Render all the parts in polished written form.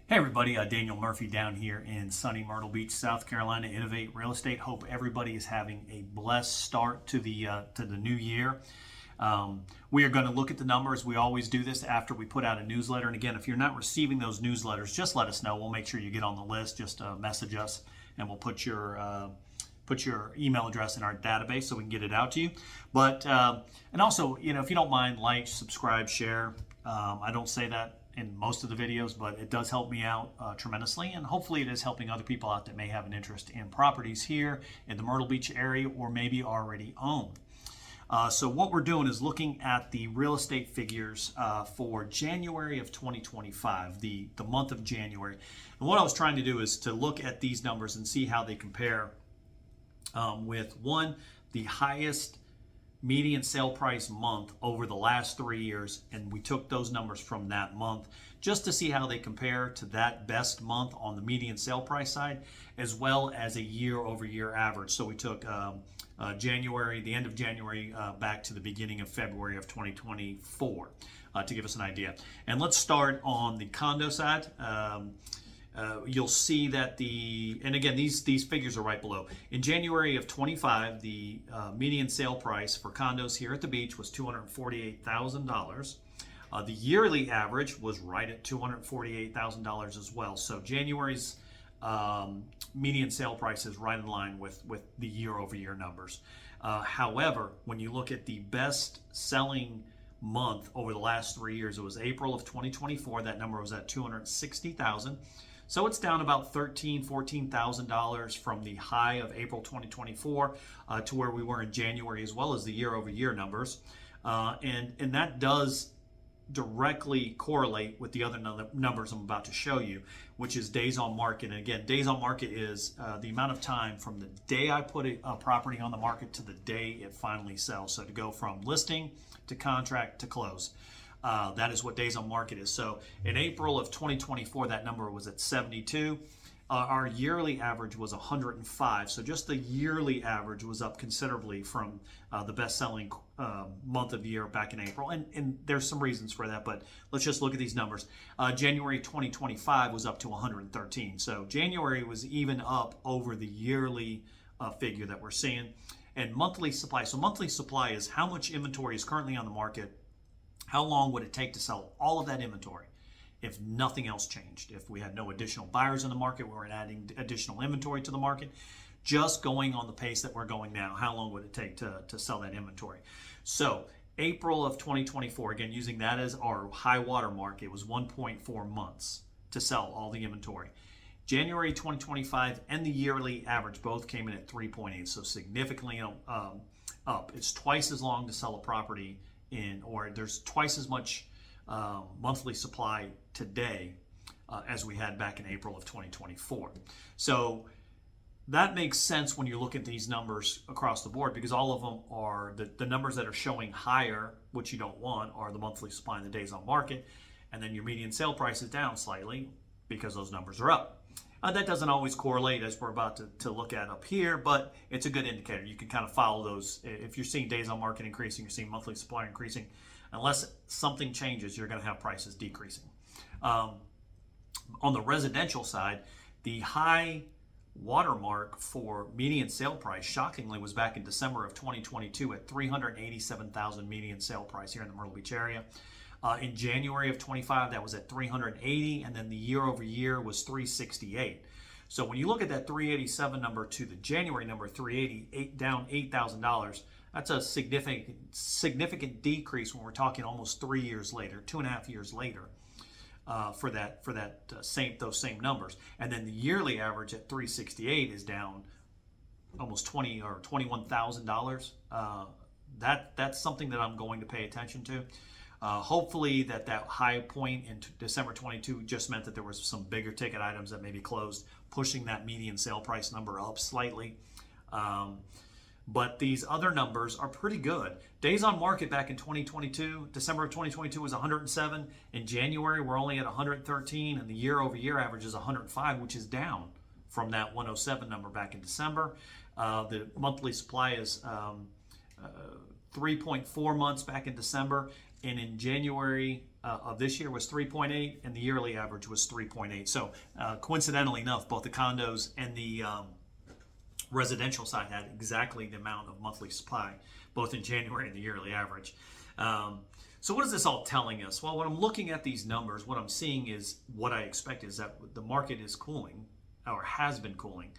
Hey everybody, Daniel Murphy down here in sunny Myrtle Beach, South Carolina. Innovate Real Estate. Hope everybody is having a blessed start to the new year. We are going to look at the numbers. We always do this after we put out a newsletter. And again, if you're not receiving those newsletters, just let us know. We'll make sure you get on the list. Just message us, and we'll put your email address in our database so we can get it out to you. But and also, if you don't mind, like, subscribe, share. I don't say that in most of the videos, but it does help me out tremendously, and hopefully it is helping other people out that may have an interest in properties here in the Myrtle Beach area or maybe already own. So what we're doing is looking at the real estate figures for January of 2025, the month of January. And what I was trying to do is to look at these numbers and see how they compare with the highest median sale price month over the last 3 years, and we took those numbers from that month just to see how they compare to that best month on the median sale price side, as well as a year-over-year average. So we took January, the end of January, back to the beginning of February of 2024 to give us an idea. And let's start on the condo side. You'll see that and again, these figures are right below. In January of 25, the median sale price for condos here at the beach was $248,000. The yearly average was right at $248,000 as well. So January's median sale price is right in line with the year-over-year numbers. However, when you look at the best selling month over the last 3 years, it was April of 2024. That number was at $260,000. So it's down about $13,000, $14,000 from the high of April 2024 to where we were in January, as well as the year-over-year numbers. And that does directly correlate with the other numbers I'm about to show you, which is days on market. And again, days on market is the amount of time from the day I put a property on the market to the day it finally sells. So to go from listing to contract to close. That is what days on market is. So in April of 2024, that number was at 72. Our yearly average was 105. So just the yearly average was up considerably from the best-selling month of the year back in April. And there's some reasons for that, but let's just look at these numbers. January 2025 was up to 113. So January was even up over the yearly figure that we're seeing. And monthly supply. So monthly supply is how much inventory is currently on the market. How long would it take to sell all of that inventory if nothing else changed? If we had no additional buyers in the market, we weren't adding additional inventory to the market, just going on the pace that we're going now, how long would it take to sell that inventory? So April of 2024, again, using that as our high water mark, it was 1.4 months to sell all the inventory. January 2025 and the yearly average both came in at 3.8, so significantly up. It's twice as long to sell a property or there's twice as much monthly supply today as we had back in April of 2024. So that makes sense when you look at these numbers across the board, because all of them are the numbers that are showing higher, which you don't want, are the monthly supply and the days on market, and then your median sale price is down slightly because those numbers are up. That doesn't always correlate, as we're about to look at up here, but it's a good indicator. You can kind of follow those. If you're seeing days on market increasing, you're seeing monthly supply increasing. Unless something changes, you're going to have prices decreasing. On the residential side, the high watermark for median sale price, shockingly, was back in December of 2022 at $387,000 median sale price here in the Myrtle Beach area. In January of 25, that was at 380, and then the year-over-year was 368. So when you look at that 387 number to the January number 380, down $8,000, that's a significant decrease when we're talking almost 3 years later, 2.5 years later, for those same numbers. And then the yearly average at 368 is down almost $20,000 or $21,000. That's something that I'm going to pay attention to. Hopefully that high point in December 22 just meant that there was some bigger ticket items that maybe closed, pushing that median sale price number up slightly. But these other numbers are pretty good. Days on market back in 2022, December of 2022 was 107. In January, we're only at 113, and the year-over-year average is 105, which is down from that 107 number back in December. The monthly supply is 3.4 months back in December. And in January of this year was 3.8, and the yearly average was 3.8. So coincidentally enough, both the condos and the residential side had exactly the amount of monthly supply, both in January and the yearly average. So what is this all telling us? Well, when I'm looking at these numbers, what I'm seeing is what I expect is that the market is cooling, or has been cooling,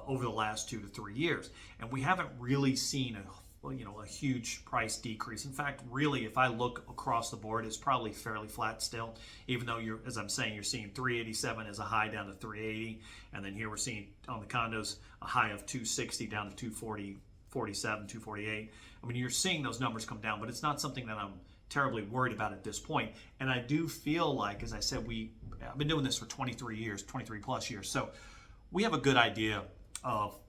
over the last 2 to 3 years, and we haven't really seen a huge price decrease. In fact, really, if I look across the board, it's probably fairly flat still, even though as I'm saying, you're seeing 387 as a high down to 380, and then here we're seeing on the condos a high of 260 down to 240, 47, 248. I mean, you're seeing those numbers come down, but it's not something that I'm terribly worried about at this point. And I do feel like, as I said, I've been doing this for 23 plus years, so we have a good idea of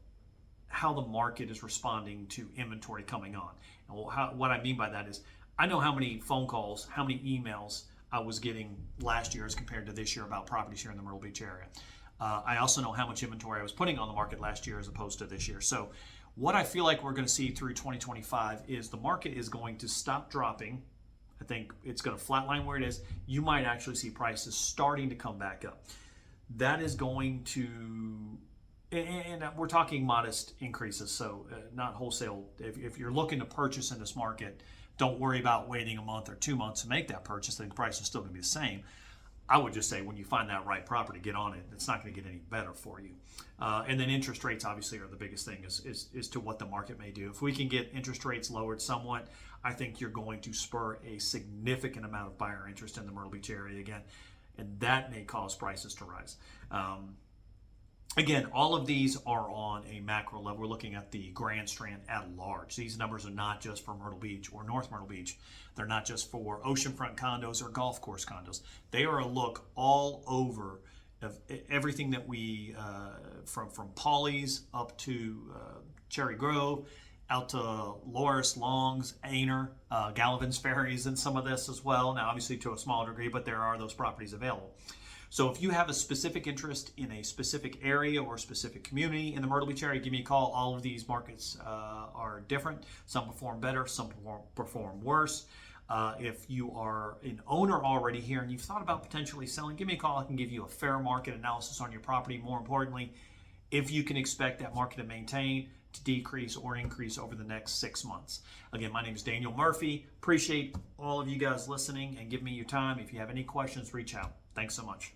how the market is responding to inventory coming on. And what I mean by that is, I know how many phone calls, how many emails I was getting last year as compared to this year about properties here in the Myrtle Beach area. I also know how much inventory I was putting on the market last year as opposed to this year. So what I feel like we're going to see through 2025 is the market is going to stop dropping. I think it's going to flatline where it is. You might actually see prices starting to come back up. That is going to, and we're talking modest increases, so not wholesale. If you're looking to purchase in this market, don't worry about waiting a month or 2 months to make that purchase. I think the price is still going to be the same. I would just say when you find that right property, get on it. It's not going to get any better for you. And then interest rates obviously are the biggest thing is to what the market may do. If we can get interest rates lowered somewhat, I think you're going to spur a significant amount of buyer interest in the Myrtle Beach area again, and that may cause prices to rise. Again, all of these are on a macro level. We're looking at the Grand Strand at large. These numbers are not just for Myrtle Beach or North Myrtle Beach. They're not just for oceanfront condos or golf course condos. They are a look all over of everything that we, from Pawleys up to Cherry Grove, out to Loris, Longs, Aner, Gallivan's Ferries, and some of this as well. Now, obviously to a smaller degree, but there are those properties available. So if you have a specific interest in a specific area or a specific community in the Myrtle Beach area, give me a call. All of these markets are different. Some perform better, some perform worse. If you are an owner already here and you've thought about potentially selling, give me a call. I can give you a fair market analysis on your property. More importantly, if you can expect that market to maintain, to decrease, or increase over the next 6 months. Again, my name is Daniel Murphy. Appreciate all of you guys listening and giving me your time. If you have any questions, reach out. Thanks so much.